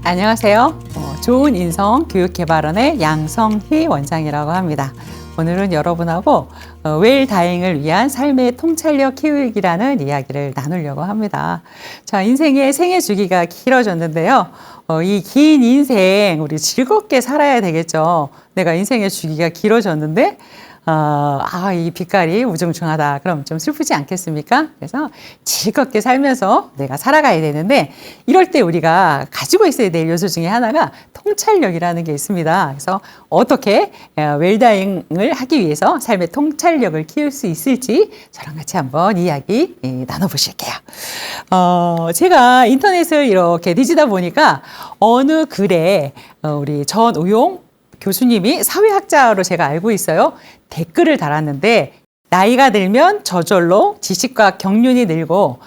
안녕하세요. 좋은 인성 교육개발원의 양성희 원장이라고 합니다. 오늘은 여러분하고 웰다잉을 위한 삶의 통찰력 키우기라는 이야기를 나누려고 합니다. 자, 인생의 생애 주기가 길어졌는데요. 이 긴 인생 우리 즐겁게 살아야 되겠죠. 내가 인생의 주기가 길어졌는데 이 빛깔이 우중충하다. 그럼 좀 슬프지 않겠습니까? 그래서 즐겁게 살면서 내가 살아가야 되는데 이럴 때 우리가 가지고 있어야 될 요소 중에 하나가 통찰력이라는 게 있습니다. 그래서 어떻게 웰다잉을 하기 위해서 삶의 통찰력을 키울 수 있을지 저랑 같이 한번 이야기 나눠보실게요. 제가 인터넷을 이렇게 뒤지다 보니까 어느 글에 우리 전우용 교수님이 사회학자로 제가 알고 있어요. 댓글을 달았는데 나이가 들면 저절로 지식과 경륜이 늘고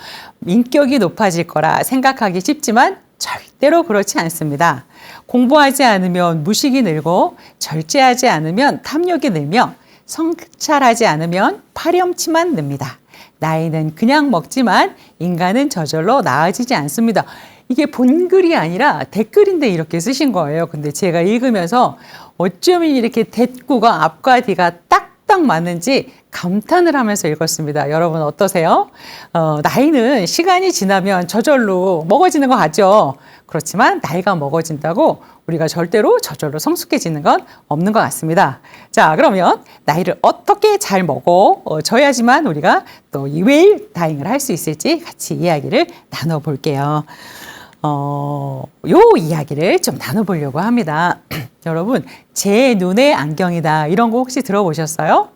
인격이 높아질 거라 생각하기 쉽지만 절대로 그렇지 않습니다. 공부하지 않으면 무식이 늘고 절제하지 않으면 탐욕이 늘며 성찰하지 않으면 파렴치만 늡니다. 나이는 그냥 먹지만 인간은 저절로 나아지지 않습니다. 이게 본 글이 아니라 댓글인데 이렇게 쓰신 거예요. 근데 제가 읽으면서 어쩌면 이렇게 대꾸가 앞과 뒤가 딱딱 맞는지 감탄을 하면서 읽었습니다. 여러분 어떠세요? 나이는 시간이 지나면 저절로 먹어지는 거 같죠? 그렇지만 나이가 먹어진다고 우리가 절대로 저절로 성숙해지는 건 없는 것 같습니다. 자, 그러면 나이를 어떻게 잘 먹어줘야지만 우리가 또 이 웰다잉을 할 수 있을지 같이 이야기를 나눠볼게요. 요 이야기를 좀 나눠보려고 합니다. 여러분, 제 눈의 안경이다. 이런 거 혹시 들어보셨어요?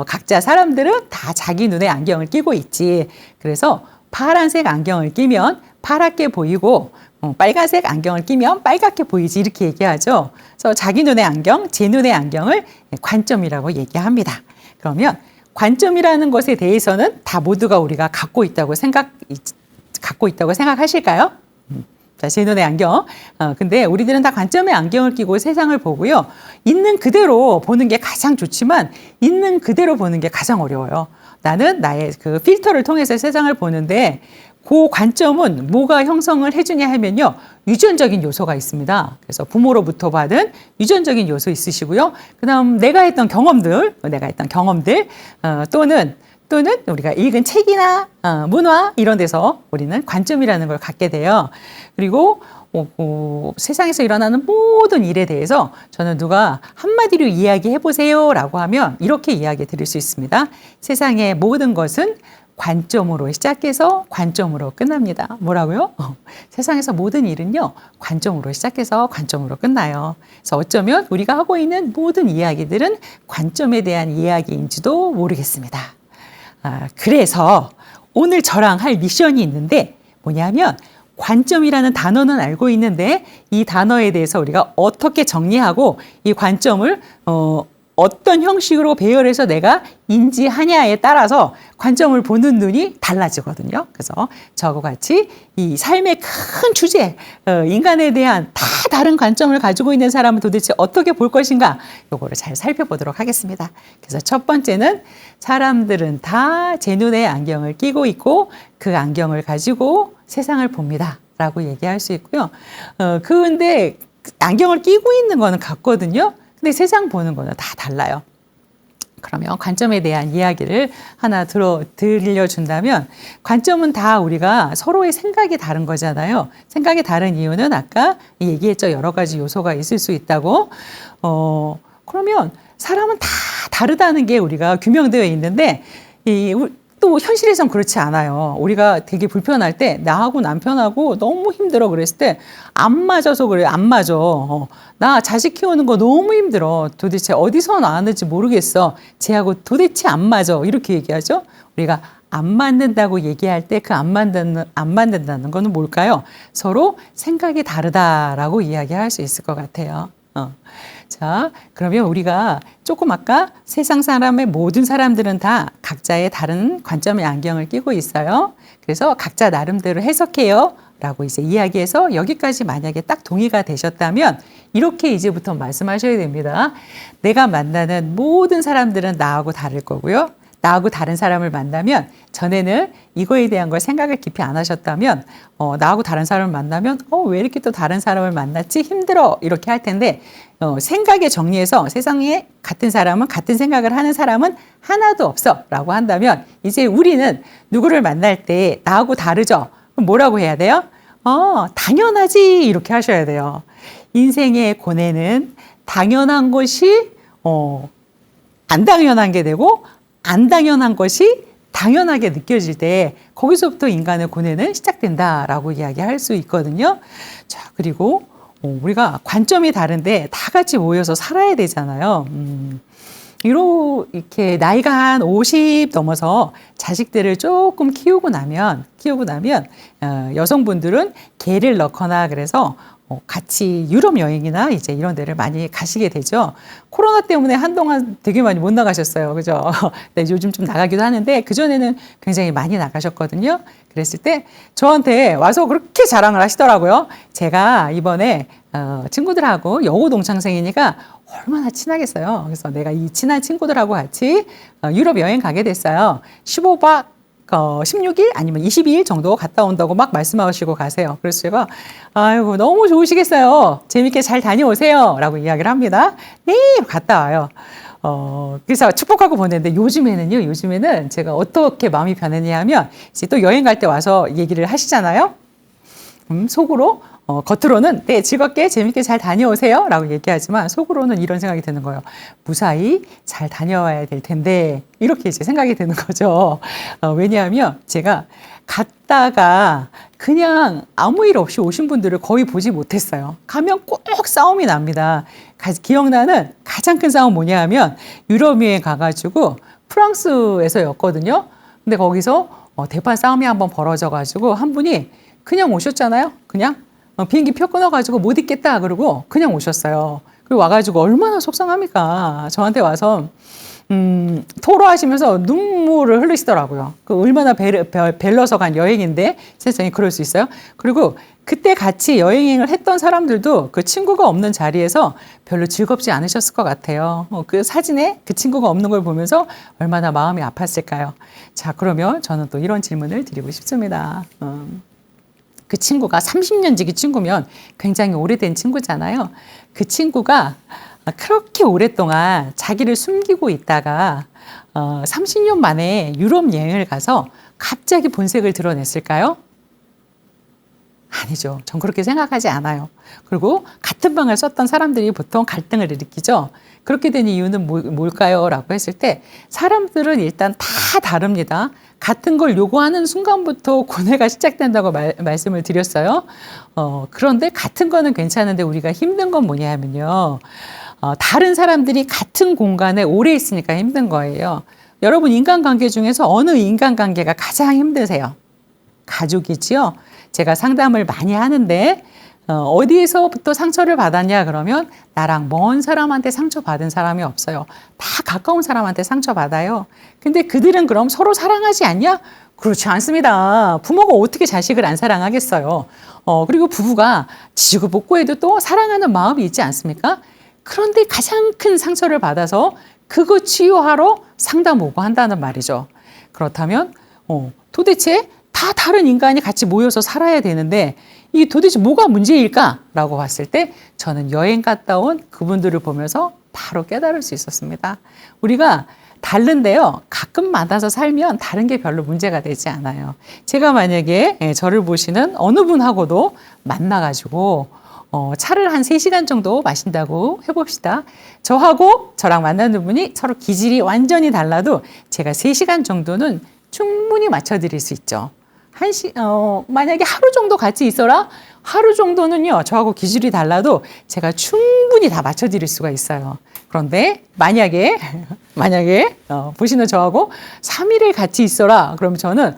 각자 사람들은 다 자기 눈에 안경을 끼고 있지. 그래서 파란색 안경을 끼면 파랗게 보이고, 빨간색 안경을 끼면 빨갛게 보이지. 이렇게 얘기하죠. 그래서 자기 눈의 안경, 제 눈의 안경을 관점이라고 얘기합니다. 그러면 관점이라는 것에 대해서는 다 모두가 우리가 갖고 있다고 생각하실까요? 자, 제 눈의 안경. 근데 우리들은 다 관점의 안경을 끼고 세상을 보고요. 있는 그대로 보는 게 가장 좋지만 있는 그대로 보는 게 가장 어려워요. 나는 나의 그 필터를 통해서 세상을 보는데 그 관점은 뭐가 형성을 해주냐 하면요. 유전적인 요소가 있습니다. 그래서 부모로부터 받은 유전적인 요소 있으시고요. 그다음 내가 했던 경험들 또는 우리가 읽은 책이나 문화 이런 데서 우리는 관점이라는 걸 갖게 돼요. 그리고 세상에서 일어나는 모든 일에 대해서 저는 누가 한마디로 이야기해 보세요 라고 하면 이렇게 이야기 드릴 수 있습니다. 세상의 모든 것은 관점으로 시작해서 관점으로 끝납니다. 뭐라고요? 세상에서 모든 일은요, 관점으로 시작해서 관점으로 끝나요. 그래서 어쩌면 우리가 하고 있는 모든 이야기들은 관점에 대한 이야기인지도 모르겠습니다. 그래서 오늘 저랑 할 미션이 있는데 뭐냐면 관점이라는 단어는 알고 있는데 이 단어에 대해서 우리가 어떻게 정리하고 이 관점을 어떤 형식으로 배열해서 내가 인지하냐에 따라서 관점을 보는 눈이 달라지거든요. 그래서 저하고 같이 이 삶의 큰 주제, 인간에 대한 다 다른 관점을 가지고 있는 사람은 도대체 어떻게 볼 것인가, 요거를 잘 살펴보도록 하겠습니다. 그래서 첫 번째는 사람들은 다 제 눈에 안경을 끼고 있고 그 안경을 가지고 세상을 봅니다. 라고 얘기할 수 있고요. 근데 안경을 끼고 있는 거는 같거든요. 근데 세상 보는 거는 다 달라요. 그러면 관점에 대한 이야기를 하나 들려준다면 관점은 다 우리가 서로의 생각이 다른 거잖아요. 생각이 다른 이유는 아까 얘기했죠. 여러 가지 요소가 있을 수 있다고. 그러면 사람은 다 다르다는 게 우리가 규명되어 있는데 또 현실에선 그렇지 않아요. 우리가 되게 불편할 때 나하고 남편하고 너무 힘들어 그랬을 때 안 맞아서 그래. 안 맞아. 나 자식 키우는 거 너무 힘들어. 도대체 어디서 나왔는지 모르겠어. 쟤하고 도대체 안 맞아. 이렇게 얘기하죠. 우리가 안 맞는다고 얘기할 때 그 안 맞는다는 거는 뭘까요? 서로 생각이 다르다라고 이야기할 수 있을 것 같아요. 자, 그러면 우리가 조금 아까 세상 사람의 모든 사람들은 다 각자의 다른 관점의 안경을 끼고 있어요. 그래서 각자 나름대로 해석해요. 라고 이제 이야기해서 여기까지 만약에 딱 동의가 되셨다면 이렇게 이제부터 말씀하셔야 됩니다. 내가 만나는 모든 사람들은 나하고 다를 거고요. 나하고 다른 사람을 만나면 전에는 이거에 대한 걸 생각을 깊이 안 하셨다면 나하고 다른 사람을 만나면 왜 이렇게 또 다른 사람을 만났지? 힘들어 이렇게 할 텐데 생각에 정리해서 세상에 같은 사람은 같은 생각을 하는 사람은 하나도 없어 라고 한다면 이제 우리는 누구를 만날 때 나하고 다르죠? 그럼 뭐라고 해야 돼요? 당연하지 이렇게 하셔야 돼요. 인생의 고뇌는 당연한 것이 안 당연한 게 되고 안 당연한 것이 당연하게 느껴질 때 거기서부터 인간의 고뇌는 시작된다라고 이야기할 수 있거든요. 자, 그리고 우리가 관점이 다른데 다 같이 모여서 살아야 되잖아요. 이렇게 나이가 한 50 넘어서 자식들을 조금 키우고 나면 여성분들은 개를 넣거나 그래서 같이 유럽 여행이나 이제 이런 데를 많이 가시게 되죠. 코로나 때문에 한동안 되게 많이 못 나가셨어요. 그죠? 근데 요즘 좀 나가기도 하는데 그전에는 굉장히 많이 나가셨거든요. 그랬을 때 저한테 와서 그렇게 자랑을 하시더라고요. 제가 이번에 친구들하고 여고 동창생이니까 얼마나 친하겠어요. 그래서 내가 이 친한 친구들하고 같이 유럽 여행 가게 됐어요. 15박 16일 아니면 22일 정도 갔다 온다고 막 말씀하시고 가세요. 그래서 제가 아이고 너무 좋으시겠어요. 재밌게 잘 다녀오세요. 라고 이야기를 합니다. 네, 갔다 와요. 그래서 축복하고 보냈는데 요즘에는 제가 어떻게 마음이 변했냐 하면 이제 또 여행 갈 때 와서 얘기를 하시잖아요. 속으로 겉으로는 네, 즐겁게 재밌게 잘 다녀오세요 라고 얘기하지만 속으로는 이런 생각이 드는 거예요. 무사히 잘 다녀와야 될 텐데 이렇게 이제 생각이 드는 거죠. 왜냐하면 제가 갔다가 그냥 아무 일 없이 오신 분들을 거의 보지 못했어요. 가면 꼭 싸움이 납니다. 기억나는 가장 큰 싸움 뭐냐 하면 유럽 여행 가가지고 프랑스에서였거든요. 근데 거기서 대판 싸움이 한번 벌어져가지고 한 분이 그냥 오셨잖아요. 그냥 비행기 표 끊어가지고 못 있겠다 그러고 그냥 오셨어요. 그리고 와가지고 얼마나 속상합니까? 저한테 와서 토로하시면서 눈물을 흘리시더라고요. 그 얼마나 벨러서 간 여행인데 세상에 그럴 수 있어요? 그리고 그때 같이 여행을 했던 사람들도 그 친구가 없는 자리에서 별로 즐겁지 않으셨을 것 같아요. 그 사진에 그 친구가 없는 걸 보면서 얼마나 마음이 아팠을까요? 자, 그러면 저는 또 이런 질문을 드리고 싶습니다. 그 친구가 30년 지기 친구면 굉장히 오래된 친구잖아요. 그 친구가 그렇게 오랫동안 자기를 숨기고 있다가 30년 만에 유럽 여행을 가서 갑자기 본색을 드러냈을까요? 아니죠. 전 그렇게 생각하지 않아요. 그리고 같은 방을 썼던 사람들이 보통 갈등을 일으키죠. 그렇게 된 이유는 뭘까요? 라고 했을 때 사람들은 일단 다 다릅니다. 같은 걸 요구하는 순간부터 고뇌가 시작된다고 말씀을 드렸어요. 그런데 같은 거는 괜찮은데 우리가 힘든 건 뭐냐 하면요. 다른 사람들이 같은 공간에 오래 있으니까 힘든 거예요. 여러분 인간관계 중에서 어느 인간관계가 가장 힘드세요? 가족이지요. 제가 상담을 많이 하는데 어디에서부터 상처를 받았냐 그러면 나랑 먼 사람한테 상처받은 사람이 없어요. 다 가까운 사람한테 상처받아요. 근데 그들은 그럼 서로 사랑하지 않냐? 그렇지 않습니다. 부모가 어떻게 자식을 안 사랑하겠어요. 그리고 부부가 지지고 볶고해도 또 사랑하는 마음이 있지 않습니까? 그런데 가장 큰 상처를 받아서 그거 치유하러 상담 오고 한다는 말이죠. 그렇다면 도대체 다 다른 인간이 같이 모여서 살아야 되는데 이게 도대체 뭐가 문제일까라고 봤을 때 저는 여행 갔다 온 그분들을 보면서 바로 깨달을 수 있었습니다. 우리가 다른데요. 가끔 만나서 살면 다른 게 별로 문제가 되지 않아요. 제가 만약에 저를 보시는 어느 분하고도 만나가지고 차를 한 3시간 정도 마신다고 해봅시다. 저하고 저랑 만나는 분이 서로 기질이 완전히 달라도 제가 3시간 정도는 충분히 맞춰드릴 수 있죠. 만약에 하루 정도 같이 있어라? 하루 정도는요, 저하고 기질이 달라도 제가 충분히 다 맞춰드릴 수가 있어요. 그런데 만약에 보시는 저하고 3일을 같이 있어라? 그러면 저는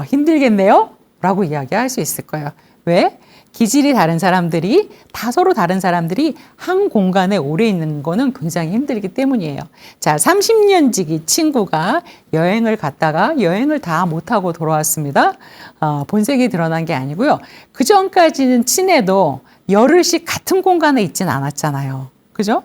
힘들겠네요? 라고 이야기할 수 있을 거예요. 왜? 기질이 다른 사람들이 서로 다른 사람들이 한 공간에 오래 있는 거는 굉장히 힘들기 때문이에요. 자, 30년 지기 친구가 여행을 갔다가 여행을 다 못하고 돌아왔습니다. 본색이 드러난 게 아니고요. 그 전까지는 친해도 열흘씩 같은 공간에 있진 않았잖아요. 그죠?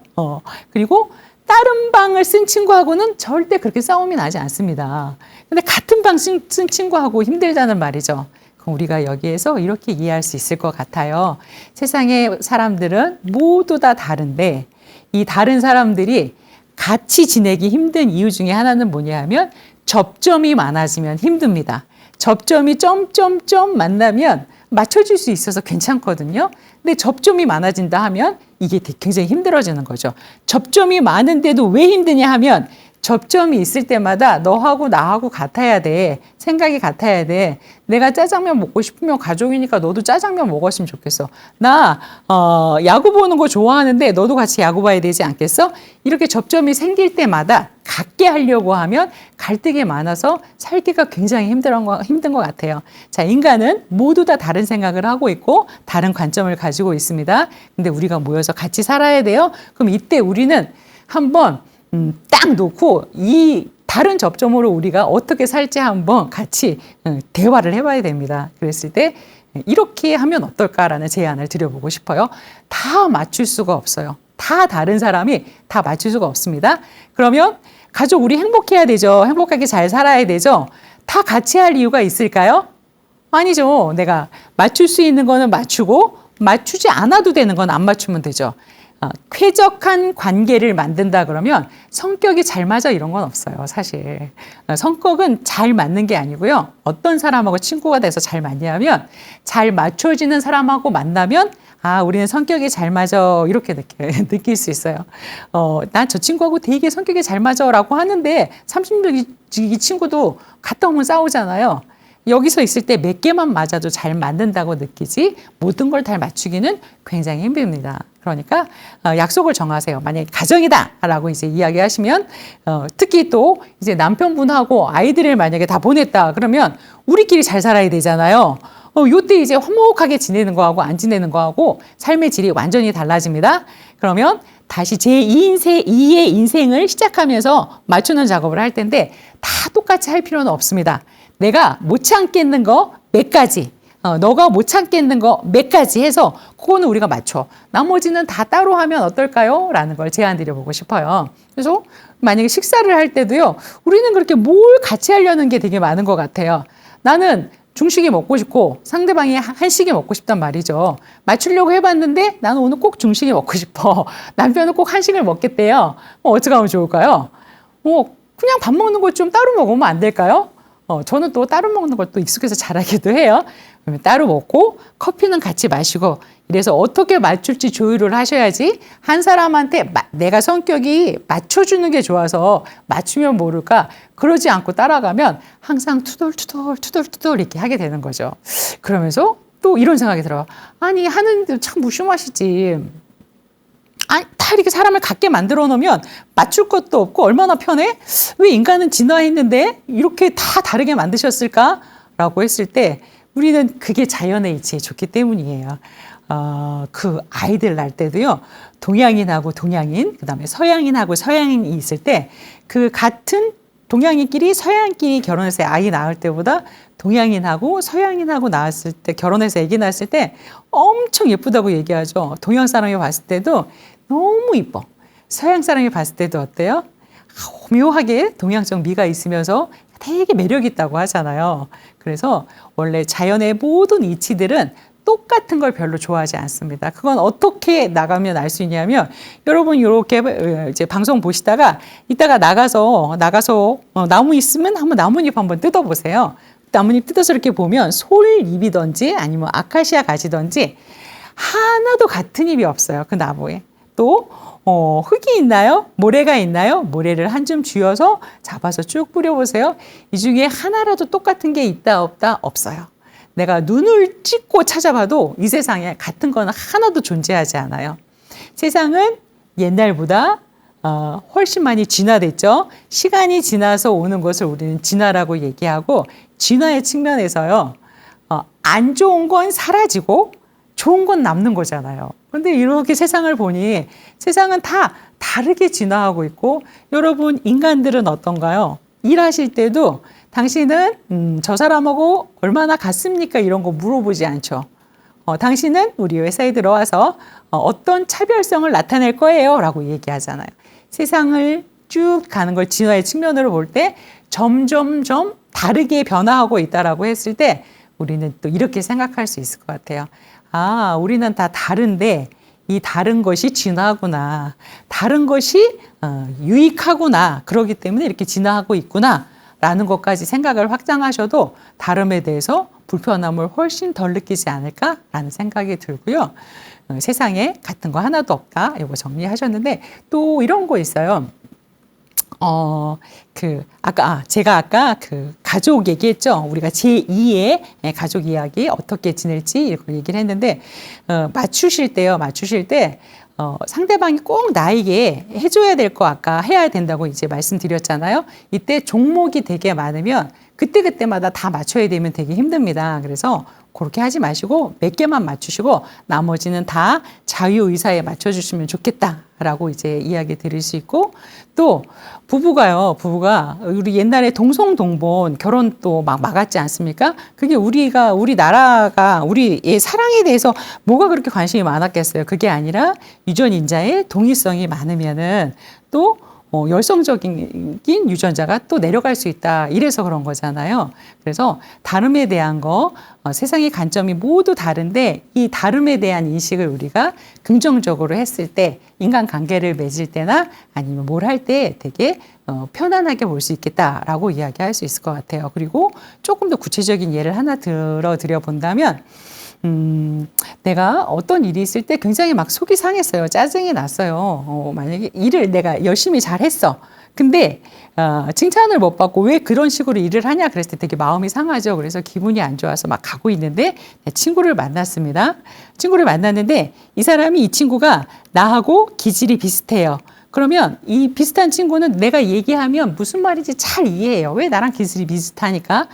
그리고 딱 다른 방을 쓴 친구하고는 절대 그렇게 싸움이 나지 않습니다. 근데 같은 방 쓴 친구하고 힘들다는 말이죠. 그럼 우리가 여기에서 이렇게 이해할 수 있을 것 같아요. 세상의 사람들은 모두 다 다른데 이 다른 사람들이 같이 지내기 힘든 이유 중에 하나는 뭐냐 하면 접점이 많아지면 힘듭니다. 접점이 점점점 만나면 맞춰줄 수 있어서 괜찮거든요. 근데 접점이 많아진다 하면 이게 굉장히 힘들어지는 거죠. 접점이 많은데도 왜 힘드냐 하면 접점이 있을 때마다 너하고 나하고 같아야 돼. 생각이 같아야 돼. 내가 짜장면 먹고 싶으면 가족이니까 너도 짜장면 먹었으면 좋겠어. 나 야구 보는 거 좋아하는데 너도 같이 야구 봐야 되지 않겠어? 이렇게 접점이 생길 때마다 같게 하려고 하면 갈등이 많아서 살기가 굉장히 힘든 것 같아요. 자, 인간은 모두 다 다른 생각을 하고 있고 다른 관점을 가지고 있습니다. 근데 우리가 모여서 같이 살아야 돼요. 그럼 이때 우리는 한번 딱 놓고 이 다른 접점으로 우리가 어떻게 살지 한번 같이 대화를 해봐야 됩니다. 그랬을 때 이렇게 하면 어떨까라는 제안을 드려보고 싶어요. 다 맞출 수가 없어요. 다 다른 사람이 다 맞출 수가 없습니다. 그러면 가족 우리 행복해야 되죠. 행복하게 잘 살아야 되죠. 다 같이 할 이유가 있을까요? 아니죠. 내가 맞출 수 있는 거는 맞추고 맞추지 않아도 되는 건 안 맞추면 되죠. 쾌적한 관계를 만든다 그러면 성격이 잘 맞아 이런 건 없어요, 사실. 성격은 잘 맞는 게 아니고요. 어떤 사람하고 친구가 돼서 잘 맞냐면 잘 맞춰지는 사람하고 만나면 아, 우리는 성격이 잘 맞아 이렇게 느낄 수 있어요. 난 저 친구하고 되게 성격이 잘 맞아라고 하는데 30년 이 친구도 갔다 오면 싸우잖아요. 여기서 있을 때 몇 개만 맞아도 잘 맞는다고 느끼지 모든 걸 다 맞추기는 굉장히 힘듭니다. 그러니까 약속을 정하세요. 만약에 가정이다라고 이제 이야기하시면 특히 또 이제 남편분하고 아이들을 만약에 다 보냈다 그러면 우리끼리 잘 살아야 되잖아요. 요때 이제 화목하게 지내는 거하고 안 지내는 거하고 삶의 질이 완전히 달라집니다. 그러면 다시 제2의 인생을 시작하면서 맞추는 작업을 할 텐데 다 똑같이 할 필요는 없습니다. 내가 못 참겠는 거 몇 가지, 너가 못 참겠는 거 몇 가지 해서 그거는 우리가 맞춰. 나머지는 다 따로 하면 어떨까요? 라는 걸 제안 드려보고 싶어요. 그래서 만약에 식사를 할 때도요. 우리는 그렇게 뭘 같이 하려는 게 되게 많은 것 같아요. 나는 중식이 먹고 싶고 상대방이 한식이 먹고 싶단 말이죠. 맞추려고 해봤는데 나는 오늘 꼭 중식이 먹고 싶어. 남편은 꼭 한식을 먹겠대요. 어떻게 하면 좋을까요? 그냥 밥 먹는 거 좀 따로 먹으면 안 될까요? 저는 또 따로 먹는 걸 또 익숙해서 잘하기도 해요. 그러면 따로 먹고 커피는 같이 마시고 이래서 어떻게 맞출지 조율을 하셔야지 한 사람한테 내가 성격이 맞춰주는 게 좋아서 맞추면 모를까 그러지 않고 따라가면 항상 투덜투덜 이렇게 하게 되는 거죠. 그러면서 또 이런 생각이 들어요. 아니 하는데 참 무심하시지. 아니, 다 이렇게 사람을 같게 만들어 놓으면 맞출 것도 없고 얼마나 편해? 왜 인간은 진화했는데 이렇게 다 다르게 만드셨을까? 라고 했을 때 우리는 그게 자연의 이치에 좋기 때문이에요. 그 아이들 날 때도요. 동양인하고 동양인, 그다음에 서양인하고 서양인이 있을 때 그 같은 동양인끼리 서양인끼리 결혼해서 아이 낳을 때보다 동양인하고 서양인하고 낳았을 때 결혼해서 아기 낳았을 때 엄청 예쁘다고 얘기하죠. 동양 사람이 봤을 때도 너무 이뻐. 서양 사람이 봤을 때도 어때요? 오묘하게 동양적 미가 있으면서 되게 매력 있다고 하잖아요. 그래서 원래 자연의 모든 이치들은 똑같은 걸 별로 좋아하지 않습니다. 그건 어떻게 나가면 알 수 있냐면 여러분 이렇게 이제 방송 보시다가 이따가 나가서 나무 있으면 한번 나뭇잎 한번 뜯어보세요. 나뭇잎 뜯어서 이렇게 보면 솔잎이든지 아니면 아카시아 가지든지 하나도 같은 잎이 없어요. 그 나무에. 또 흙이 있나요? 모래가 있나요? 모래를 한 줌 쥐어서 잡아서 쭉 뿌려보세요. 이 중에 하나라도 똑같은 게 있다 없다? 없어요. 내가 눈을 찍고 찾아봐도 이 세상에 같은 건 하나도 존재하지 않아요. 세상은 옛날보다 훨씬 많이 진화됐죠. 시간이 지나서 오는 것을 우리는 진화라고 얘기하고 진화의 측면에서요. 안 좋은 건 사라지고 좋은 건 남는 거잖아요. 그런데 이렇게 세상을 보니 세상은 다 다르게 진화하고 있고 여러분 인간들은 어떤가요? 일하실 때도 당신은 저 사람하고 얼마나 같습니까? 이런 거 물어보지 않죠. 당신은 우리 회사에 들어와서 어떤 차별성을 나타낼 거예요? 라고 얘기하잖아요. 세상을 쭉 가는 걸 진화의 측면으로 볼 때 점점점 다르게 변화하고 있다라고 했을 때 우리는 또 이렇게 생각할 수 있을 것 같아요. 아, 우리는 다 다른데 이 다른 것이 진화구나. 다른 것이 유익하구나. 그렇기 때문에 이렇게 진화하고 있구나. 라는 것까지 생각을 확장하셔도 다름에 대해서 불편함을 훨씬 덜 느끼지 않을까라는 생각이 들고요. 세상에 같은 거 하나도 없다. 이거 정리하셨는데 또 이런 거 있어요. 제가 아까 그 가족 얘기했죠. 우리가 제2의 가족 이야기 어떻게 지낼지 이걸 얘기를 했는데, 맞추실 때, 상대방이 꼭 나에게 해줘야 될 거 아까 해야 된다고 이제 말씀드렸잖아요. 이때 종목이 되게 많으면 그때그때마다 다 맞춰야 되면 되게 힘듭니다. 그래서 그렇게 하지 마시고 몇 개만 맞추시고 나머지는 다 자유의사에 맞춰주시면 좋겠다라고 이제 이야기 드릴 수 있고, 또 부부가 우리 옛날에 동성동본 결혼 또 막 막았지 않습니까? 그게 우리나라가 우리의 사랑에 대해서 뭐가 그렇게 관심이 많았겠어요. 그게 아니라 유전인자의 동일성이 많으면은 또 열성적인 유전자가 또 내려갈 수 있다. 이래서 그런 거잖아요. 그래서 다름에 대한 세상의 관점이 모두 다른데 이 다름에 대한 인식을 우리가 긍정적으로 했을 때 인간관계를 맺을 때나 아니면 뭘 할 때 되게 편안하게 볼 수 있겠다라고 이야기할 수 있을 것 같아요. 그리고 조금 더 구체적인 예를 하나 들어드려 본다면 내가 어떤 일이 있을 때 굉장히 막 속이 상했어요. 짜증이 났어요. 만약에 일을 내가 열심히 잘했어. 근데 칭찬을 못 받고 왜 그런 식으로 일을 하냐 그랬을 때 되게 마음이 상하죠. 그래서 기분이 안 좋아서 막 가고 있는데 친구를 만났습니다. 친구를 만났는데 이 친구가 나하고 기질이 비슷해요. 그러면 이 비슷한 친구는 내가 얘기하면 무슨 말인지 잘 이해해요. 왜 나랑 기질이 비슷하니까?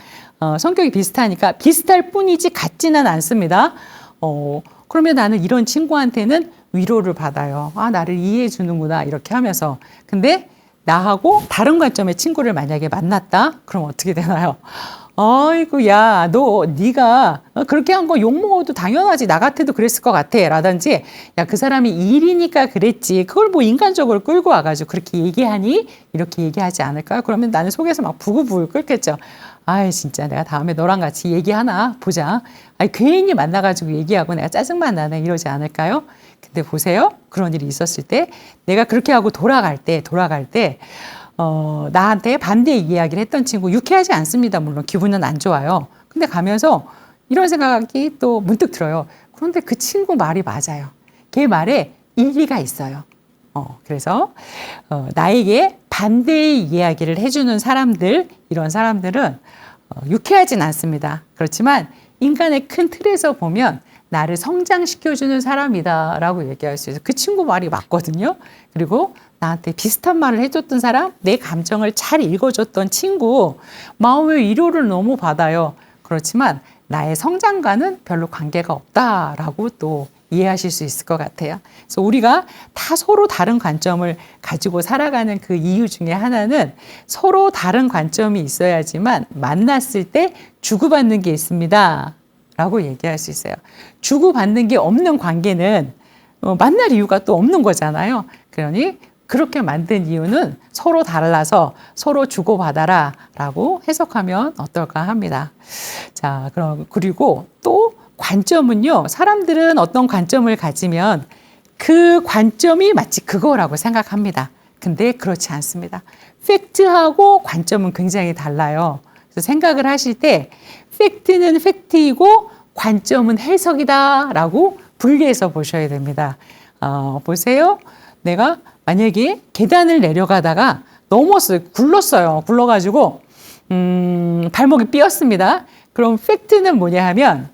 성격이 비슷하니까 비슷할 뿐이지 같지는 않습니다. 그러면 나는 이런 친구한테는 위로를 받아요. 아, 나를 이해해 주는구나. 이렇게 하면서. 근데 나하고 다른 관점의 친구를 만약에 만났다? 그럼 어떻게 되나요? 아이고, 야, 네가 그렇게 한 거 욕먹어도 당연하지. 나 같아도 그랬을 것 같아. 라든지, 야, 그 사람이 일이니까 그랬지. 그걸 뭐 인간적으로 끌고 와가지고 그렇게 얘기하니? 이렇게 얘기하지 않을까요? 그러면 나는 속에서 막 부글부글 끓겠죠. 아이, 진짜 내가 다음에 너랑 같이 얘기하나 보자. 아이, 괜히 만나가지고 얘기하고 내가 짜증만 나네. 이러지 않을까요? 근데 보세요. 그런 일이 있었을 때 내가 그렇게 하고 돌아갈 때 나한테 반대 이야기를 했던 친구 유쾌하지 않습니다. 물론 기분은 안 좋아요. 근데 가면서 이런 생각이 또 문득 들어요. 그런데 그 친구 말이 맞아요. 걔 말에 일리가 있어요. 그래서 나에게 반대의 이야기를 해주는 사람들, 이런 사람들은 유쾌하진 않습니다. 그렇지만 인간의 큰 틀에서 보면 나를 성장시켜주는 사람이다라고 얘기할 수 있어요. 그 친구 말이 맞거든요. 그리고 나한테 비슷한 말을 해줬던 사람, 내 감정을 잘 읽어줬던 친구, 마음의 위로를 너무 받아요. 그렇지만 나의 성장과는 별로 관계가 없다라고 또 이해하실 수 있을 것 같아요. 그래서 우리가 다 서로 다른 관점을 가지고 살아가는 그 이유 중에 하나는 서로 다른 관점이 있어야지만 만났을 때 주고받는 게 있습니다. 라고 얘기할 수 있어요. 주고받는 게 없는 관계는 만날 이유가 또 없는 거잖아요. 그러니 그렇게 만든 이유는 서로 달라서 서로 주고받아라 라고 해석하면 어떨까 합니다. 자, 그리고 또 관점은요, 사람들은 어떤 관점을 가지면 그 관점이 마치 그거라고 생각합니다. 근데 그렇지 않습니다. 팩트하고 관점은 굉장히 달라요. 그래서 생각을 하실 때 팩트는 팩트이고 관점은 해석이다 라고 분리해서 보셔야 됩니다. 보세요. 내가 만약에 계단을 내려가다가 굴렀어요. 굴러가지고 발목이 삐었습니다. 그럼 팩트는 뭐냐 하면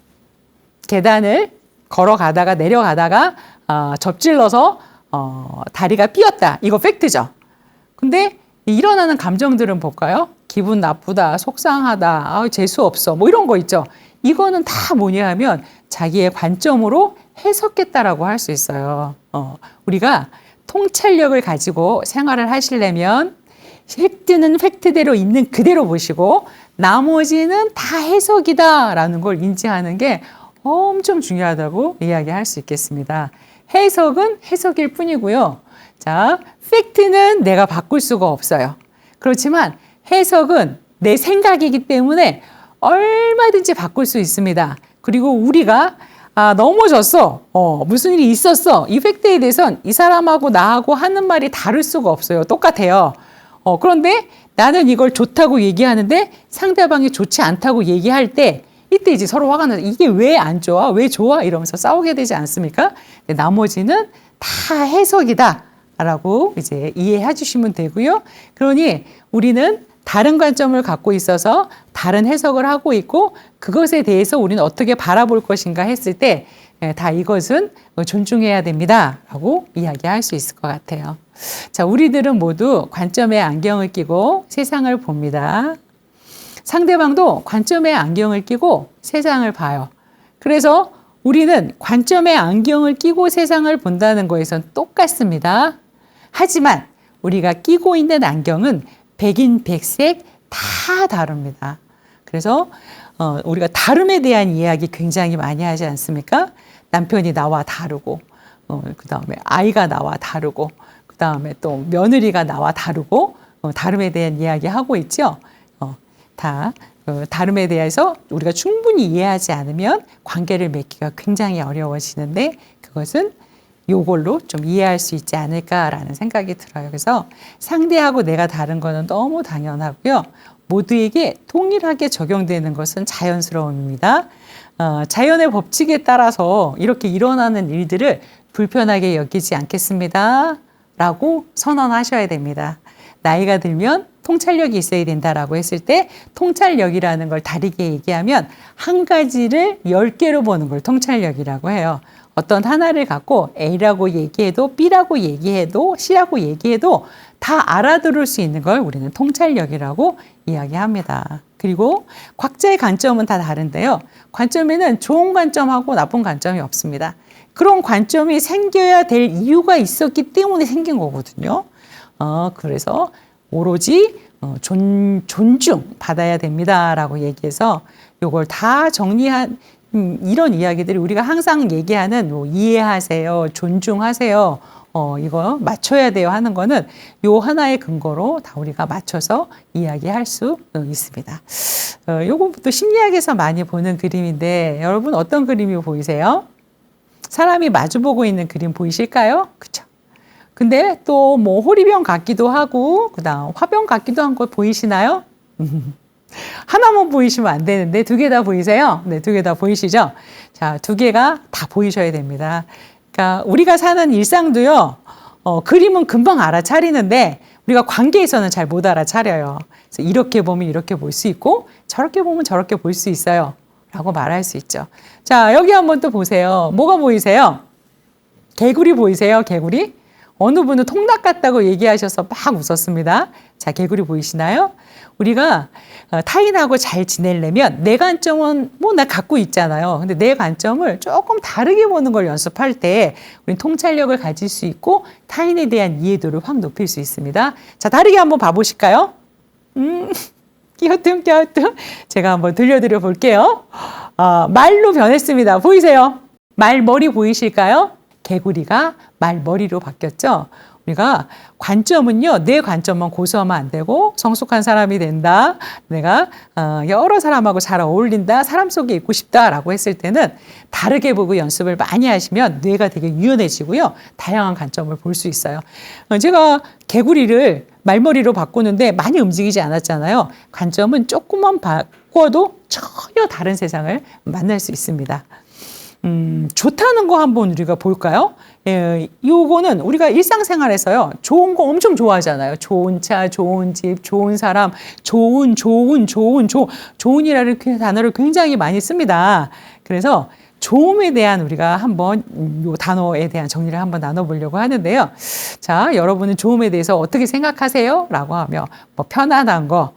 계단을 걸어가다가 내려가다가 접질러서 다리가 삐었다. 이거 팩트죠. 근데 일어나는 감정들은 볼까요? 기분 나쁘다, 속상하다, 재수 없어, 뭐 이런 거 있죠. 이거는 다 뭐냐 하면 자기의 관점으로 해석했다라고 할 수 있어요. 우리가 통찰력을 가지고 생활을 하시려면 팩트는 팩트대로 있는 그대로 보시고 나머지는 다 해석이다라는 걸 인지하는 게 엄청 중요하다고 이야기할 수 있겠습니다. 해석은 해석일 뿐이고요. 자, 팩트는 내가 바꿀 수가 없어요. 그렇지만 해석은 내 생각이기 때문에 얼마든지 바꿀 수 있습니다. 그리고 우리가 넘어졌어. 무슨 일이 있었어. 이 팩트에 대해선 이 사람하고 나하고 하는 말이 다를 수가 없어요. 똑같아요. 그런데 나는 이걸 좋다고 얘기하는데 상대방이 좋지 않다고 얘기할 때 이때 이제 서로 화가 나서 이게 왜 안 좋아? 왜 좋아? 이러면서 싸우게 되지 않습니까? 나머지는 다 해석이다. 라고 이제 이해해 주시면 되고요. 그러니 우리는 다른 관점을 갖고 있어서 다른 해석을 하고 있고 그것에 대해서 우리는 어떻게 바라볼 것인가 했을 때 다 이것은 존중해야 됩니다. 라고 이야기할 수 있을 것 같아요. 자, 우리들은 모두 관점의 안경을 끼고 세상을 봅니다. 상대방도 관점의 안경을 끼고 세상을 봐요. 그래서 우리는 관점의 안경을 끼고 세상을 본다는 것에선 똑같습니다. 하지만 우리가 끼고 있는 안경은 백인백색 다 다릅니다. 그래서 우리가 다름에 대한 이야기 굉장히 많이 하지 않습니까? 남편이 나와 다르고 그다음에 아이가 나와 다르고 그다음에 또 며느리가 나와 다르고 다름에 대한 이야기 하고 있죠. 다 다름에 대해서 우리가 충분히 이해하지 않으면 관계를 맺기가 굉장히 어려워지는데 그것은 요걸로 좀 이해할 수 있지 않을까라는 생각이 들어요. 그래서 상대하고 내가 다른 거는 너무 당연하고요. 모두에게 동일하게 적용되는 것은 자연스러움입니다. 자연의 법칙에 따라서 이렇게 일어나는 일들을 불편하게 여기지 않겠습니다. 라고 선언하셔야 됩니다. 나이가 들면 통찰력이 있어야 된다라고 했을 때 통찰력이라는 걸 다르게 얘기하면 한 가지를 10개로 보는 걸 통찰력이라고 해요. 어떤 하나를 갖고 A라고 얘기해도 B라고 얘기해도 C라고 얘기해도 다 알아들을 수 있는 걸 우리는 통찰력이라고 이야기합니다. 그리고 각자의 관점은 다 다른데요. 관점에는 좋은 관점하고 나쁜 관점이 없습니다. 그런 관점이 생겨야 될 이유가 있었기 때문에 생긴 거거든요. 그래서 오로지 존중 받아야 됩니다라고 얘기해서 이걸 다 정리한 이런 이야기들이 우리가 항상 얘기하는 이해하세요, 존중하세요, 이거 맞춰야 돼요 하는 거는 요 하나의 근거로 다 우리가 맞춰서 이야기할 수 있습니다. 요것도 심리학에서 많이 보는 그림인데 여러분 어떤 그림이 보이세요? 사람이 마주보고 있는 그림 보이실까요? 그렇죠? 근데 또 뭐 호리병 같기도 하고 그다음 화병 같기도 한 거 보이시나요? 하나만 보이시면 안 되는데 두 개 다 보이세요? 네, 두 개 다 보이시죠? 자, 두 개가 다 보이셔야 됩니다. 그러니까 우리가 사는 일상도요, 그림은 금방 알아차리는데 우리가 관계에서는 잘 못 알아차려요. 그래서 이렇게 보면 이렇게 볼 수 있고 저렇게 보면 저렇게 볼 수 있어요. 라고 말할 수 있죠. 자, 여기 한번 또 보세요. 뭐가 보이세요? 개구리 보이세요? 개구리? 어느 분은 통닭 같다고 얘기하셔서 막 웃었습니다. 자, 개구리 보이시나요? 우리가 타인하고 잘 지내려면 내 관점은 뭐 나 갖고 있잖아요. 근데 내 관점을 조금 다르게 보는 걸 연습할 때 우리는 통찰력을 가질 수 있고 타인에 대한 이해도를 확 높일 수 있습니다. 자, 다르게 한번 봐보실까요? 끼어뜸. 제가 한번 들려드려 볼게요. 말로 변했습니다. 보이세요? 말머리 보이실까요? 개구리가 말머리로 바뀌었죠. 우리가 관점은요, 내 관점만 고수하면 안 되고 성숙한 사람이 된다. 내가 여러 사람하고 잘 어울린다. 사람 속에 있고 싶다라고 했을 때는 다르게 보고 연습을 많이 하시면 뇌가 되게 유연해지고요. 다양한 관점을 볼 수 있어요. 제가 개구리를 말머리로 바꾸는데 많이 움직이지 않았잖아요. 관점은 조금만 바꿔도 전혀 다른 세상을 만날 수 있습니다. 좋다는 거 한번 우리가 볼까요? 요거는 우리가 일상생활에서요, 좋은 거 엄청 좋아하잖아요. 좋은 차, 좋은 집, 좋은 사람, 좋은이라는 그 단어를 굉장히 많이 씁니다. 그래서 좋음에 대한 우리가 한번 요 단어에 대한 정리를 한번 나눠보려고 하는데요. 자, 여러분은 좋음에 대해서 어떻게 생각하세요? 라고 하면 뭐 편안한 거,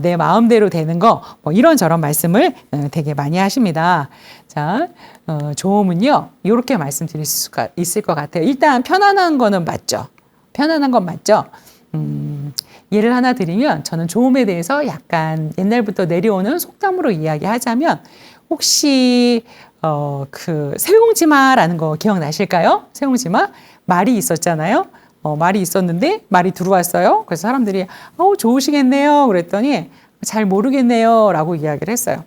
내 마음대로 되는 거, 뭐 이런저런 말씀을 되게 많이 하십니다. 자, 좋음은요, 이렇게 말씀드릴 수가 있을 것 같아요. 일단 편안한 거는 맞죠. 편안한 건 맞죠. 예를 하나 드리면 저는 좋음에 대해서 약간 옛날부터 내려오는 속담으로 이야기하자면 혹시 그 새옹지마라는 거 기억나실까요? 새옹지마 말이 있었잖아요. 말이 있었는데 말이 들어왔어요. 그래서 사람들이 좋으시겠네요. 그랬더니 잘 모르겠네요. 라고 이야기를 했어요.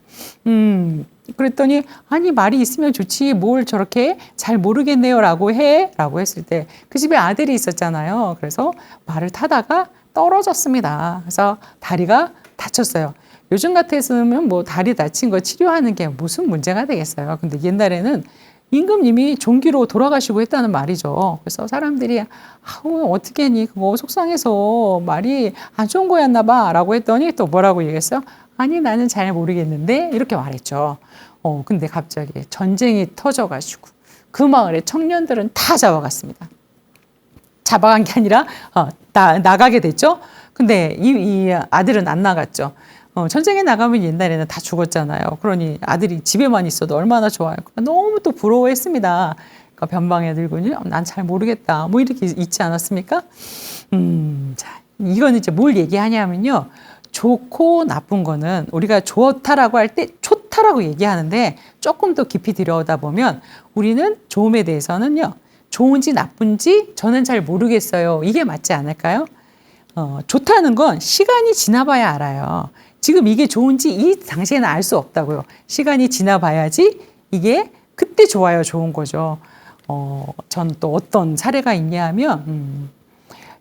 그랬더니 아니 말이 있으면 좋지 뭘 저렇게 잘 모르겠네요. 라고 해. 라고 했을 때 그 집에 아들이 있었잖아요. 그래서 말을 타다가 떨어졌습니다. 그래서 다리가 다쳤어요. 요즘 같았으면 뭐 다리 다친 거 치료하는 게 무슨 문제가 되겠어요. 근데 옛날에는 임금님이 종기로 돌아가시고 했다는 말이죠. 그래서 사람들이 어떻게 했니? 그거 속상해서 말이 안 좋은 거였나 봐 라고 했더니 또 뭐라고 얘기했어요? 아니 나는 잘 모르겠는데 이렇게 말했죠. 근데 갑자기 전쟁이 터져가지고 그 마을의 청년들은 다 잡아갔습니다. 잡아간 게 아니라 나가게 됐죠. 근데 이 아들은 안 나갔죠. 전쟁에 나가면 옛날에는 다 죽었잖아요. 그러니 아들이 집에만 있어도 얼마나 좋아요. 너무 또 부러워했습니다. 그러니까 변방의 늙은이 난 잘 모르겠다. 뭐 이렇게 있지 않았습니까? 자, 이거는 이제 뭘 얘기하냐면요. 좋고 나쁜 거는 우리가 좋다라고 할 때 좋다라고 얘기하는데 조금 더 깊이 들여다보면 우리는 좋음에 대해서는요. 좋은지 나쁜지 저는 잘 모르겠어요. 이게 맞지 않을까요? 좋다는 건 시간이 지나봐야 알아요. 지금 이게 좋은지 이 당시에는 알 수 없다고요. 시간이 지나봐야지 이게 그때 좋아요, 좋은 거죠. 전 또 어떤 사례가 있냐 하면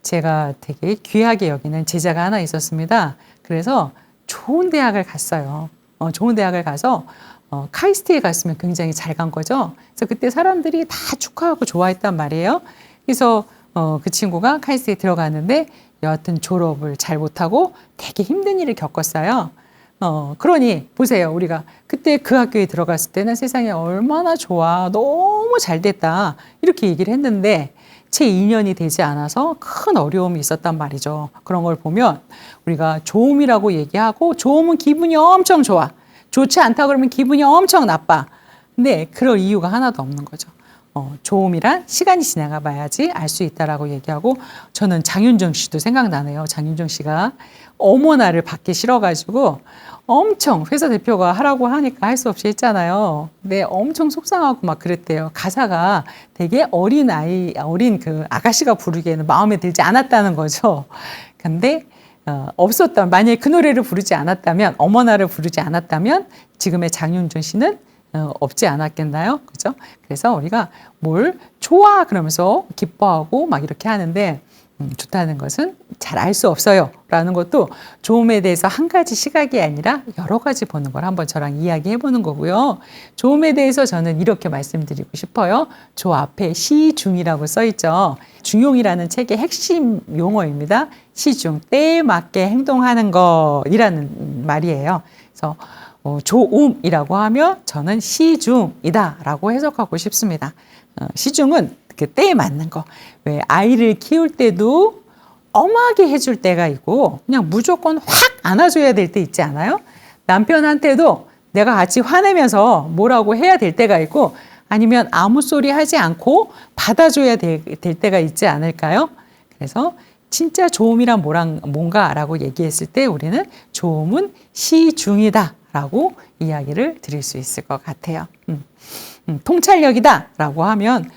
제가 되게 귀하게 여기는 제자가 하나 있었습니다. 그래서 좋은 대학을 갔어요. 좋은 대학을 가서 카이스트에 갔으면 굉장히 잘 간 거죠. 그래서 그때 사람들이 다 축하하고 좋아했단 말이에요. 그래서 그 친구가 카이스트에 들어갔는데 여하튼 졸업을 잘 못하고 되게 힘든 일을 겪었어요. 그러니 보세요. 우리가 그때 그 학교에 들어갔을 때는 세상에 얼마나 좋아. 너무 잘 됐다. 이렇게 얘기를 했는데 채 2년이 되지 않아서 큰 어려움이 있었단 말이죠. 그런 걸 보면 우리가 좋음이라고 얘기하고 좋으면 기분이 엄청 좋아. 좋지 않다 그러면 기분이 엄청 나빠. 근데 그럴 이유가 하나도 없는 거죠. 좋음이란 시간이 지나가 봐야지 알 수 있다라고 얘기하고 저는 장윤정 씨도 생각나네요. 장윤정 씨가 어머나를 받기 싫어가지고 엄청 회사 대표가 하라고 하니까 할 수 없이 했잖아요. 근데 엄청 속상하고 막 그랬대요. 가사가 되게 어린 그 아가씨가 부르기에는 마음에 들지 않았다는 거죠. 근데 없었다면 만약에 그 노래를 부르지 않았다면 어머나를 부르지 않았다면 지금의 장윤정 씨는 없지 않았겠나요? 그죠? 그래서 우리가 뭘 좋아 그러면서 기뻐하고 막 이렇게 하는데 좋다는 것은 잘 알 수 없어요. 라는 것도 좋음에 대해서 한 가지 시각이 아니라 여러 가지 보는 걸 한번 저랑 이야기해 보는 거고요. 좋음에 대해서 저는 이렇게 말씀드리고 싶어요. 조 앞에 시중이라고 써 있죠. 중용이라는 책의 핵심 용어입니다. 시중, 때에 맞게 행동하는 것이라는 말이에요. 그래서 조음이라고 하면 저는 시중이다 라고 해석하고 싶습니다. 시중은 그 때에 맞는 거. 왜 아이를 키울 때도 엄하게 해줄 때가 있고 그냥 무조건 확 안아줘야 될 때 있지 않아요? 남편한테도 내가 같이 화내면서 뭐라고 해야 될 때가 있고 아니면 아무 소리 하지 않고 받아줘야 될 때가 있지 않을까요? 그래서 진짜 좋음이란 뭔가라고 얘기했을 때 우리는 좋음은 시중이다 라고 이야기를 드릴 수 있을 것 같아요. 통찰력이다 라고 하면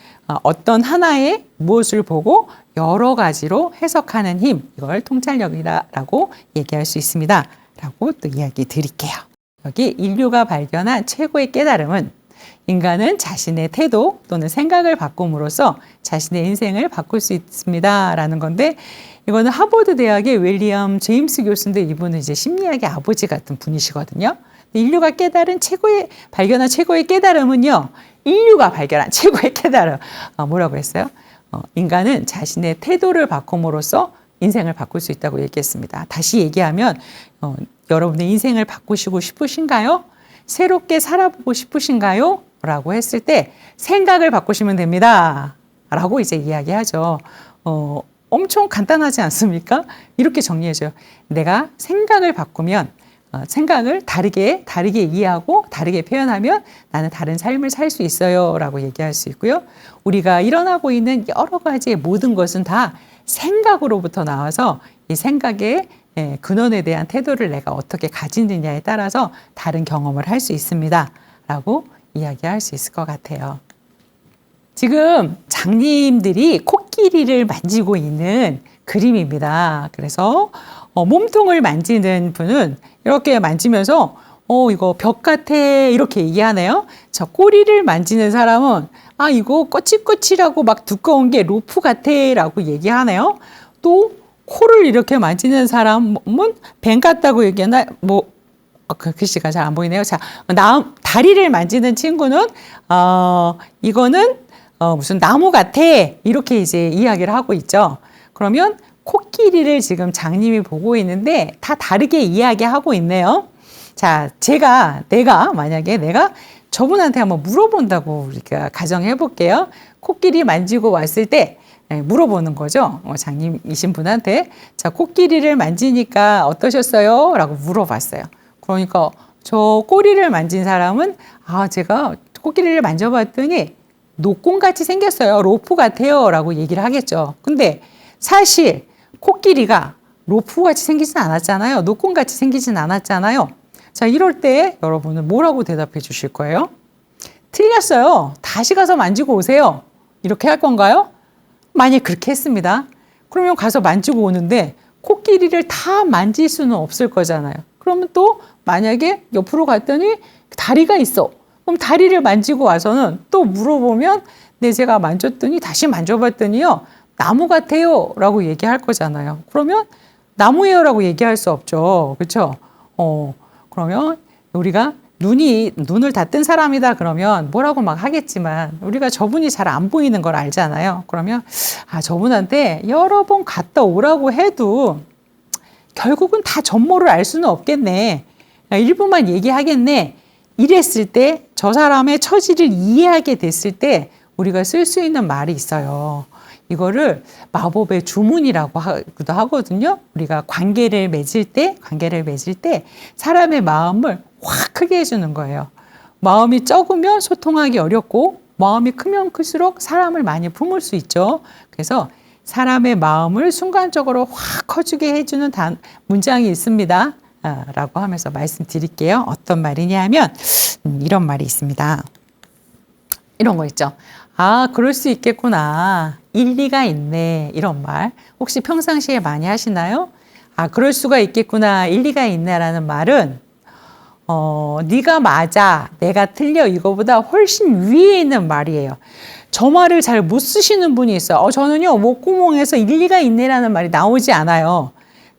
어떤 하나의 무엇을 보고 여러 가지로 해석하는 힘, 이걸 통찰력이라고 얘기할 수 있습니다. 라고 또 이야기 드릴게요. 여기 인류가 발견한 최고의 깨달음은 인간은 자신의 태도 또는 생각을 바꿈으로써 자신의 인생을 바꿀 수 있습니다. 라는 건데 이거는 하버드 대학의 윌리엄 제임스 교수인데 이분은 이제 심리학의 아버지 같은 분이시거든요. 인류가 발견한 최고의 깨달음은요. 인류가 발견한 최고의 깨달음. 뭐라고 했어요? 인간은 자신의 태도를 바꿈으로써 인생을 바꿀 수 있다고 얘기했습니다. 다시 얘기하면 여러분의 인생을 바꾸시고 싶으신가요? 새롭게 살아보고 싶으신가요? 라고 했을 때 생각을 바꾸시면 됩니다. 라고 이제 이야기하죠. 엄청 간단하지 않습니까? 이렇게 정리해줘요. 내가 생각을 바꾸면 생각을 다르게 이해하고 다르게 표현하면 나는 다른 삶을 살 수 있어요 라고 얘기할 수 있고요. 우리가 일어나고 있는 여러 가지의 모든 것은 다 생각으로부터 나와서 이 생각의 근원에 대한 태도를 내가 어떻게 가지느냐에 따라서 다른 경험을 할 수 있습니다 라고 이야기할 수 있을 것 같아요. 지금 장님들이 코끼리를 만지고 있는 그림입니다. 그래서 몸통을 만지는 분은 이렇게 만지면서 이거 벽 같아 이렇게 얘기하네요. 자, 꼬리를 만지는 사람은 이거 거칠거칠하고 막 두꺼운 게 로프 같아 라고 얘기하네요. 또 코를 이렇게 만지는 사람은 뱀 같다고 얘기하나 그 글씨가 잘 안 보이네요. 자, 다리를 만지는 친구는 이거는 무슨 나무 같아 이렇게 이제 이야기를 하고 있죠. 그러면 코끼리를 지금 장님이 보고 있는데 다 다르게 이야기하고 있네요. 자, 만약에 내가 저분한테 한번 물어본다고 우리가 가정해 볼게요. 코끼리 만지고 왔을 때 물어보는 거죠. 장님이신 분한테. 자, 코끼리를 만지니까 어떠셨어요? 라고 물어봤어요. 그러니까 저 꼬리를 만진 사람은 제가 코끼리를 만져봤더니 노공같이 생겼어요. 로프 같아요. 라고 얘기를 하겠죠. 근데 사실 코끼리가 로프같이 생기진 않았잖아요. 노공같이 생기진 않았잖아요. 자, 이럴 때 여러분은 뭐라고 대답해 주실 거예요? 틀렸어요. 다시 가서 만지고 오세요. 이렇게 할 건가요? 만약 그렇게 했습니다. 그러면 가서 만지고 오는데 코끼리를 다 만질 수는 없을 거잖아요. 그러면 또 만약에 옆으로 갔더니 다리가 있어. 그럼 다리를 만지고 와서는 또 물어보면 제가 만졌더니 다시 만져봤더니요. 나무 같아요. 라고 얘기할 거잖아요. 그러면 나무예요. 라고 얘기할 수 없죠. 그렇죠? 그러면 우리가 눈을 다 뜬 사람이다 그러면 뭐라고 막 하겠지만 우리가 저분이 잘 안 보이는 걸 알잖아요. 그러면 저분한테 여러 번 갔다 오라고 해도 결국은 다 전모를 알 수는 없겠네. 일부만 얘기하겠네. 이랬을 때 저 사람의 처지를 이해하게 됐을 때 우리가 쓸 수 있는 말이 있어요. 이거를 마법의 주문이라고 하기도 하거든요. 우리가 관계를 맺을 때 사람의 마음을 확 크게 해주는 거예요. 마음이 적으면 소통하기 어렵고 마음이 크면 클수록 사람을 많이 품을 수 있죠. 그래서 사람의 마음을 순간적으로 확 커지게 해주는 문장이 있습니다. 라고 하면서 말씀드릴게요. 어떤 말이냐 하면 이런 말이 있습니다. 이런 거 있죠. 그럴 수 있겠구나. 일리가 있네. 이런 말. 혹시 평상시에 많이 하시나요? 그럴 수가 있겠구나. 일리가 있네라는 말은 네가 맞아. 내가 틀려. 이거보다 훨씬 위에 있는 말이에요. 저 말을 잘 못 쓰시는 분이 있어요. 저는요, 목구멍에서 일리가 있네라는 말이 나오지 않아요.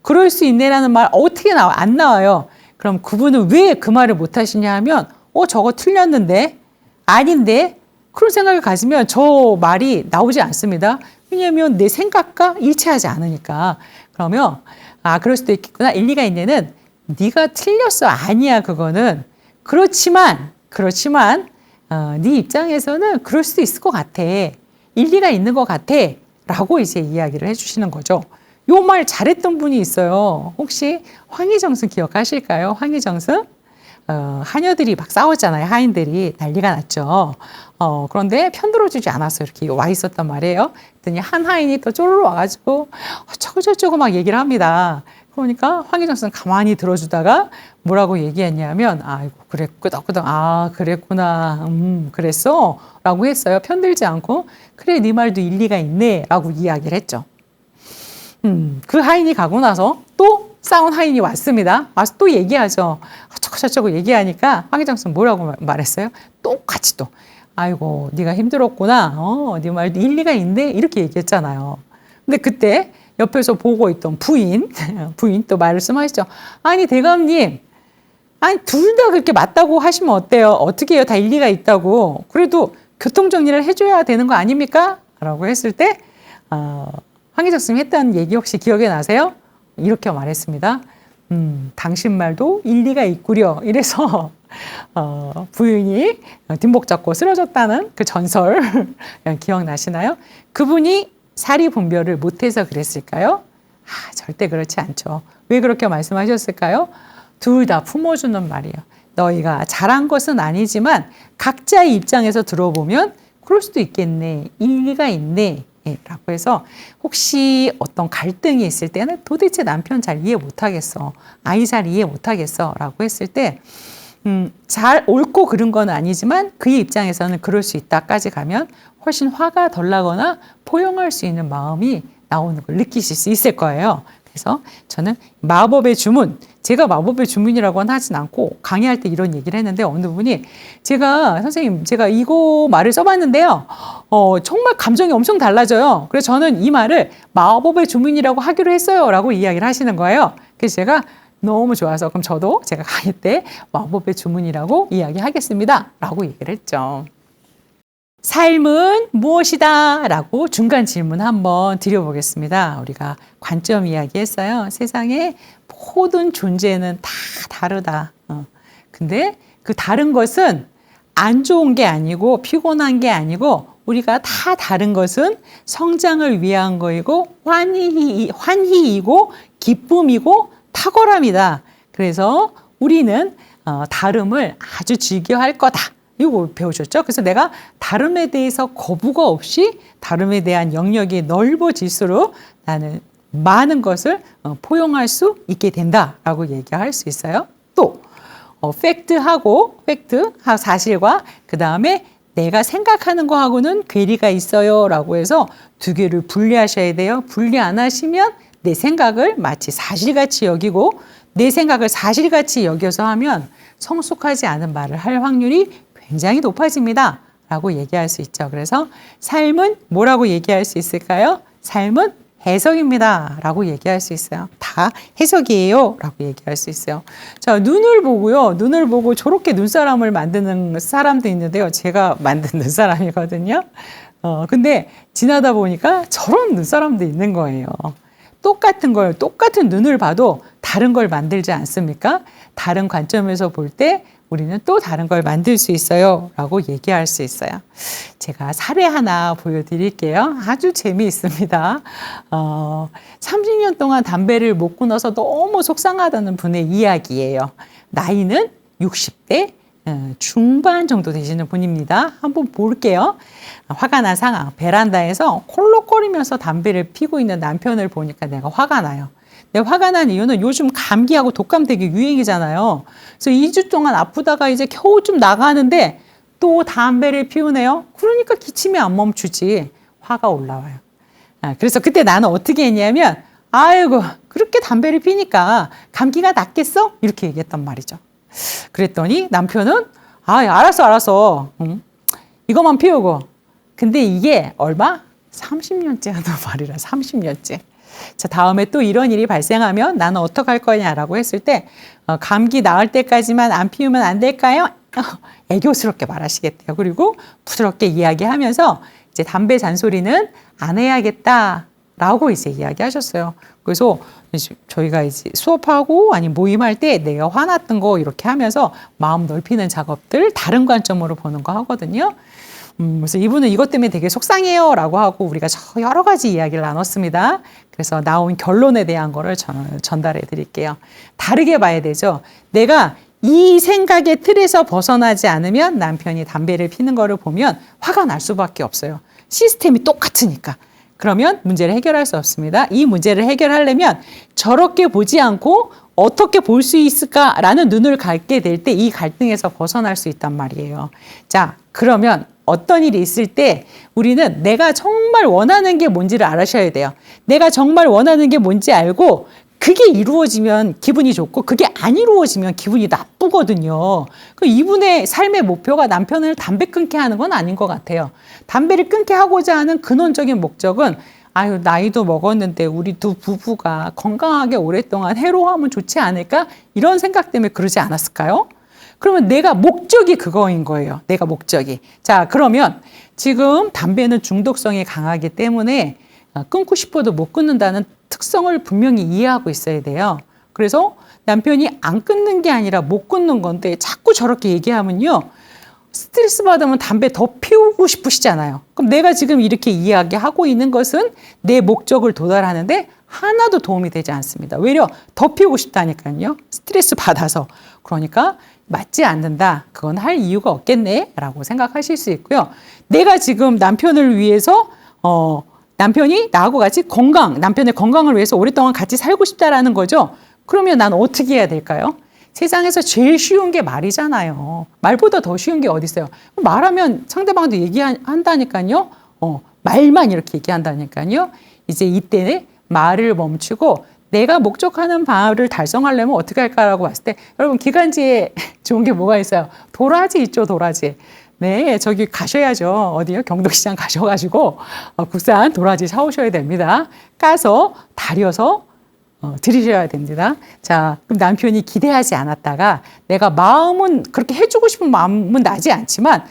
그럴 수 있네라는 말 어떻게 안 나와요. 그럼 그분은 왜 그 말을 못 하시냐 하면 저거 틀렸는데 아닌데 그런 생각을 가지면 저 말이 나오지 않습니다. 왜냐하면 내 생각과 일치하지 않으니까. 그러면 그럴 수도 있겠구나. 일리가 있네는 네가 틀렸어. 아니야. 그거는. 그렇지만 네 입장에서는 그럴 수도 있을 것 같아. 일리가 있는 것 같아. 라고 이제 이야기를 해주시는 거죠. 요 말 잘했던 분이 있어요. 혹시 황희정승 기억하실까요? 황희정승? 하녀들이 막 싸웠잖아요. 하인들이 난리가 났죠. 그런데 편들어주지 않았어요. 이렇게 와 있었단 말이에요. 그랬더니 한 하인이 또 쪼르르 와가지고 어쩌고저쩌고 막 얘기를 합니다. 그러니까 황희정승 가만히 들어주다가 뭐라고 얘기했냐면 아이고 그래 끄덕끄덕 그랬구나 그랬어 라고 했어요. 편들지 않고 그래 네 말도 일리가 있네 라고 이야기를 했죠. 그 하인이 가고 나서 또 싸운 하인이 왔습니다. 와서 또 얘기하죠. 어쩌고저쩌고 얘기하니까 황희정승 뭐라고 말했어요? 똑같이 또 아이고 네가 힘들었구나. 네 말도 일리가 있네 이렇게 얘기했잖아요. 근데 그때 옆에서 보고 있던 부인 또 말씀하시죠. 아니 대감님 둘 다 그렇게 맞다고 하시면 어때요? 어떻게 해요? 다 일리가 있다고. 그래도 교통정리를 해줘야 되는 거 아닙니까? 라고 했을 때 황희정승이 했던 얘기 혹시 기억에 나세요? 이렇게 말했습니다. 당신 말도 일리가 있구려. 이래서 부인이 뒷목 잡고 쓰러졌다는 그 전설 기억나시나요? 그분이 사리 분별을 못해서 그랬을까요? 절대 그렇지 않죠. 왜 그렇게 말씀하셨을까요? 둘 다 품어주는 말이에요. 너희가 잘한 것은 아니지만 각자의 입장에서 들어보면 그럴 수도 있겠네. 일리가 있네. 라고 해서 혹시 어떤 갈등이 있을 때는 도대체 남편 잘 이해 못하겠어. 아이 잘 이해 못하겠어. 라고 했을 때 잘 옳고 그른 건 아니지만 그의 입장에서는 그럴 수 있다까지 가면 훨씬 화가 덜 나거나 포용할 수 있는 마음이 나오는 걸 느끼실 수 있을 거예요. 그래서 저는 마법의 주문, 제가 마법의 주문이라고는 하진 않고 강의할 때 이런 얘기를 했는데 어느 분이 선생님 제가 이거 말을 써봤는데요. 정말 감정이 엄청 달라져요. 그래서 저는 이 말을 마법의 주문이라고 하기로 했어요. 라고 이야기를 하시는 거예요. 그래서 제가 너무 좋아서 그럼 저도 제가 강의 때 마법의 주문이라고 이야기하겠습니다. 라고 얘기를 했죠. 삶은 무엇이다? 라고 중간 질문 한번 드려보겠습니다. 우리가 관점 이야기했어요. 세상의 모든 존재는 다 다르다. 근데 그 다른 것은 안 좋은 게 아니고 피곤한 게 아니고 우리가 다 다른 것은 성장을 위한 거이고 환희이고 기쁨이고 탁월함이다. 그래서 우리는 다름을 아주 즐겨할 거다. 이거 배우셨죠? 그래서 내가 다름에 대해서 거부가 없이 다름에 대한 영역이 넓어질수록 나는 많은 것을 포용할 수 있게 된다라고 얘기할 수 있어요. 또 팩트, 사실과 그 다음에 내가 생각하는 거하고는 괴리가 있어요 라고 해서 두 개를 분리하셔야 돼요. 분리 안 하시면 내 생각을 마치 사실같이 여기고 내 생각을 사실같이 여겨서 하면 성숙하지 않은 말을 할 확률이 굉장히 높아집니다. 라고 얘기할 수 있죠. 그래서 삶은 뭐라고 얘기할 수 있을까요? 삶은 해석입니다. 라고 얘기할 수 있어요. 다 해석이에요. 라고 얘기할 수 있어요. 자, 눈을 보고 저렇게 눈사람을 만드는 사람도 있는데요. 제가 만든 눈사람이거든요. 근데 지나다 보니까 저런 눈사람도 있는 거예요. 똑같은 눈을 봐도 다른 걸 만들지 않습니까? 다른 관점에서 볼 때 우리는 또 다른 걸 만들 수 있어요. 라고 얘기할 수 있어요. 제가 사례 하나 보여드릴게요. 아주 재미있습니다. 30년 동안 담배를 못 끊어서 너무 속상하다는 분의 이야기예요. 나이는 60대 중반 정도 되시는 분입니다. 한번 볼게요. 화가 난 상황. 베란다에서 콜록거리면서 담배를 피고 있는 남편을 보니까 내가 화가 나요. 내가 화가 난 이유는 요즘 감기하고 독감 되게 유행이잖아요. 그래서 2주 동안 아프다가 이제 겨우 좀 나가는데 또 담배를 피우네요. 그러니까 기침이 안 멈추지. 화가 올라와요. 그래서 그때 나는 어떻게 했냐면 아이고 그렇게 담배를 피니까 감기가 낫겠어? 이렇게 얘기했단 말이죠. 그랬더니 남편은 알았어. 이것만 피우고. 근데 이게 얼마? 30년째 하는 말이라 30년째. 자, 다음에 또 이런 일이 발생하면 나는 어떡할 거냐라고 했을 때 감기 나을 때까지만 안 피우면 안 될까요? 애교스럽게 말하시겠대요. 그리고 부드럽게 이야기하면서 이제 담배 잔소리는 안 해야겠다라고 이제 이야기하셨어요. 그래서 저희가 이제 수업하고 아니 모임할 때 내가 화났던 거 이렇게 하면서 마음 넓히는 작업들 다른 관점으로 보는 거 하거든요. 그래서 이분은 이것 때문에 되게 속상해요 라고 하고 우리가 여러 가지 이야기를 나눴습니다. 그래서 나온 결론에 대한 거를 전달해 드릴게요. 다르게 봐야 되죠. 내가 이 생각의 틀에서 벗어나지 않으면 남편이 담배를 피는 거를 보면 화가 날 수밖에 없어요. 시스템이 똑같으니까. 그러면 문제를 해결할 수 없습니다. 이 문제를 해결하려면 저렇게 보지 않고 어떻게 볼 수 있을까라는 눈을 갖게 될 때 이 갈등에서 벗어날 수 있단 말이에요. 자, 그러면 어떤 일이 있을 때 우리는 내가 정말 원하는 게 뭔지를 알아셔야 돼요. 내가 정말 원하는 게 뭔지 알고 그게 이루어지면 기분이 좋고 그게 안 이루어지면 기분이 나쁘거든요. 이분의 삶의 목표가 남편을 담배 끊게 하는 건 아닌 것 같아요. 담배를 끊게 하고자 하는 근원적인 목적은 나이도 먹었는데 우리 두 부부가 건강하게 오랫동안 해로하면 좋지 않을까? 이런 생각 때문에 그러지 않았을까요? 그러면 내가 목적이 그거인 거예요. 내가 목적이. 자, 그러면 지금 담배는 중독성이 강하기 때문에 끊고 싶어도 못 끊는다는 특성을 분명히 이해하고 있어야 돼요. 그래서 남편이 안 끊는 게 아니라 못 끊는 건데 자꾸 저렇게 얘기하면요. 스트레스 받으면 담배 더 피우고 싶으시잖아요. 그럼 내가 지금 이렇게 이야기하고 있는 것은 내 목적을 도달하는데 하나도 도움이 되지 않습니다. 오히려 더 피우고 싶다니까요. 스트레스 받아서. 그러니까 맞지 않는다. 그건 할 이유가 없겠네 라고 생각하실 수 있고요. 내가 지금 남편을 위해서 남편이 나하고 같이 남편의 건강을 위해서 오랫동안 같이 살고 싶다라는 거죠. 그러면 난 어떻게 해야 될까요? 세상에서 제일 쉬운 게 말이잖아요. 말보다 더 쉬운 게 어디 있어요? 말하면 상대방도 얘기한다니까요. 말만 이렇게 얘기한다니까요. 이제 이때 말을 멈추고 내가 목적하는 바를 달성하려면 어떻게 할까라고 봤을 때 여러분 기간지에 좋은 게 뭐가 있어요? 도라지 있죠, 도라지. 네, 저기 가셔야죠. 어디요? 경동시장 가셔가지고 국산 도라지 사오셔야 됩니다. 까서 다려서 드리셔야 됩니다. 자, 그럼 남편이 기대하지 않았다가 내가 마음은 그렇게 해주고 싶은 마음은 나지 않지만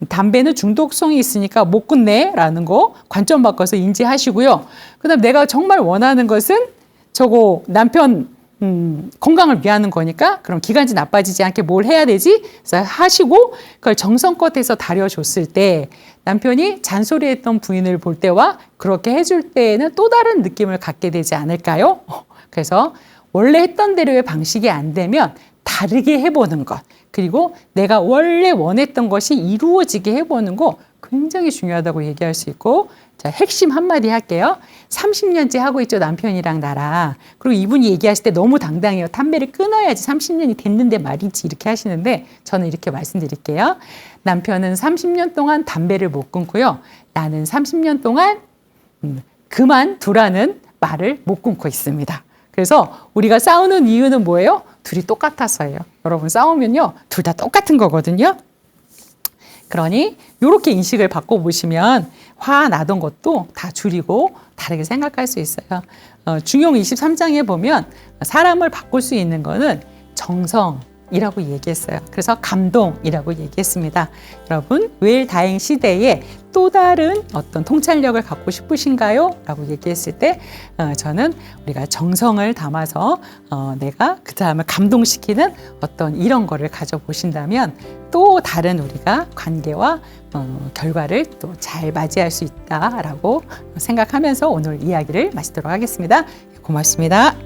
담배는 중독성이 있으니까 못 끊네라는 거 관점 바꿔서 인지하시고요. 그다음 내가 정말 원하는 것은 저거 남편 건강을 위하는 거니까 그럼 기관지 나빠지지 않게 뭘 해야 되지? 그래서 하시고 그걸 정성껏 해서 다려줬을 때 남편이 잔소리했던 부인을 볼 때와 그렇게 해줄 때에는 또 다른 느낌을 갖게 되지 않을까요? 그래서 원래 했던 대로의 방식이 안 되면 다르게 해보는 것, 그리고 내가 원래 원했던 것이 이루어지게 해보는 거 굉장히 중요하다고 얘기할 수 있고, 자, 핵심 한마디 할게요. 30년째 하고 있죠, 남편이랑 나랑. 그리고 이분이 얘기하실 때 너무 당당해요. 담배를 끊어야지 30년이 됐는데 말이지 이렇게 하시는데 저는 이렇게 말씀드릴게요. 남편은 30년 동안 담배를 못 끊고요. 나는 30년 동안 그만두라는 말을 못 끊고 있습니다. 그래서 우리가 싸우는 이유는 뭐예요? 둘이 똑같아서예요. 여러분 싸우면요, 둘 다 똑같은 거거든요. 그러니 이렇게 인식을 바꿔보시면 화 나던 것도 다 줄이고 다르게 생각할 수 있어요. 중용 23장에 보면 사람을 바꿀 수 있는 거는 정성이라고 얘기했어요. 그래서 감동이라고 얘기했습니다. 여러분, 웰다잉 시대에 또 다른 어떤 통찰력을 갖고 싶으신가요? 라고 얘기했을 때 저는 우리가 정성을 담아서 내가 그 다음을 감동시키는 어떤 이런 거를 가져보신다면 또 다른 우리가 관계와 결과를 또 잘 맞이할 수 있다라고 생각하면서 오늘 이야기를 마치도록 하겠습니다. 고맙습니다.